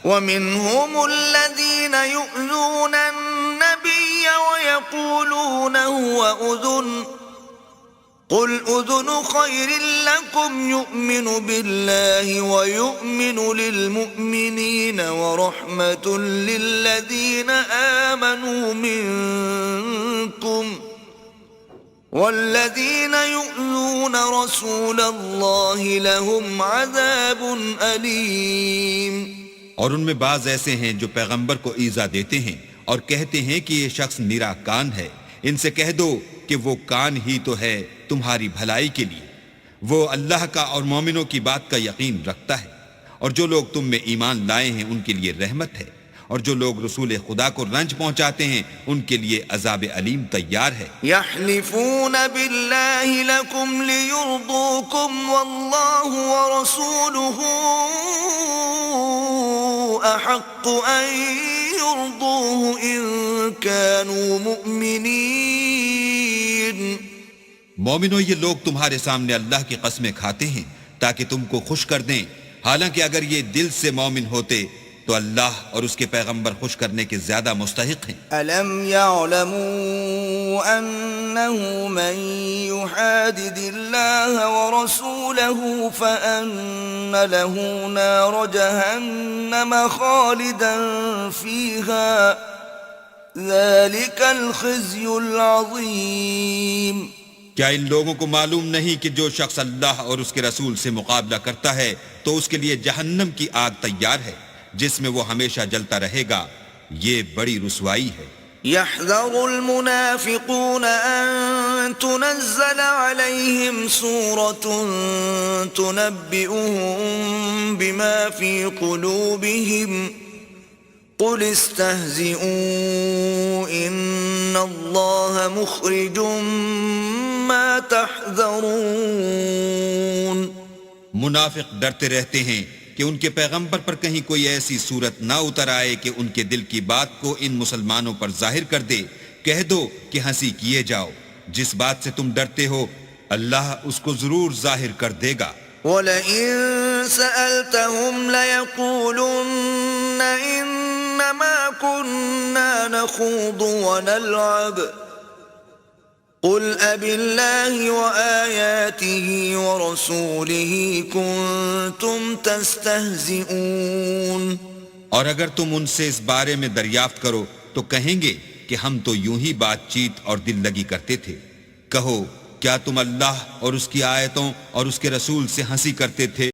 ومنهم الذين يؤذون النبي ويقولون هو أذن قل أذن خير لكم يؤمن بالله ويؤمن للمؤمنين ورحمة للذين آمنوا منكم والذين يؤذون رسول الله لهم عذاب أليم۔ اور ان میں بعض ایسے ہیں جو پیغمبر کو ایذا دیتے ہیں اور کہتے ہیں کہ یہ شخص نیرا کان ہے، ان سے کہہ دو کہ وہ کان ہی تو ہے تمہاری بھلائی کے لیے، وہ اللہ کا اور مومنوں کی بات کا یقین رکھتا ہے، اور جو لوگ تم میں ایمان لائے ہیں ان کے لیے رحمت ہے، اور جو لوگ رسول خدا کو رنج پہنچاتے ہیں ان کے لیے عذاب علیم تیار ہے۔ يحلفون بالله لكم ليرضوكم والله ورسوله أحق أن يرضوه إن كانوا مؤمنين۔ مومنو، یہ لوگ تمہارے سامنے اللہ کی قسمیں کھاتے ہیں تاکہ تم کو خوش کر دیں، حالانکہ اگر یہ دل سے مومن ہوتے تو اللہ اور اس کے پیغمبر خوش کرنے کے زیادہ مستحق ہیں۔ أَلَمْ يَعْلَمُوا أَنَّهُ مَنْ يُحَادِدِ اللَّهَ وَرَسُولَهُ فَأَنَّ لَهُ نَارَ جَهَنَّمَ خَالِدًا فِيهَا ذَلِكَ الْخِزْيُ الْعَظِيمُ۔ کیا ان لوگوں کو معلوم نہیں کہ جو شخص اللہ اور اس کے رسول سے مقابلہ کرتا ہے تو اس کے لیے جہنم کی آگ تیار ہے جس میں وہ ہمیشہ جلتا رہے گا، یہ بڑی رسوائی ہے۔ يحذر المنافقون أن تنزل عليهم سورة تنبئهم بما في قلوبهم قل استهزئوا إن الله مخرج ما تحذرون۔ منافق ڈرتے رہتے ہیں کہ ان کے پیغمبر پر کہیں کوئی ایسی صورت نہ اتر آئے کہ ان کے دل کی بات کو ان مسلمانوں پر ظاہر کر دے۔ کہہ دو کہ ہنسی کیے جاؤ، جس بات سے تم ڈرتے ہو اللہ اس کو ضرور ظاہر کر دے گا۔ وَلَئِن سَأَلْتَهُمْ لَيَقُولُنَّ إِنَّمَا كُنَّا نَخُوضُ وَنَلْعَبُ قُلْ أَبِاللَّهِ وَآيَاتِهِ وَرَسُولِهِ كُنتُمْ تَسْتَهْزِئُونَ۔ اور اگر تم ان سے اس بارے میں دریافت کرو تو کہیں گے کہ ہم تو یوں ہی بات چیت اور دل لگی کرتے تھے۔ کہو کیا تم اللہ اور اس کی آیتوں اور اس کے رسول سے ہنسی کرتے تھے؟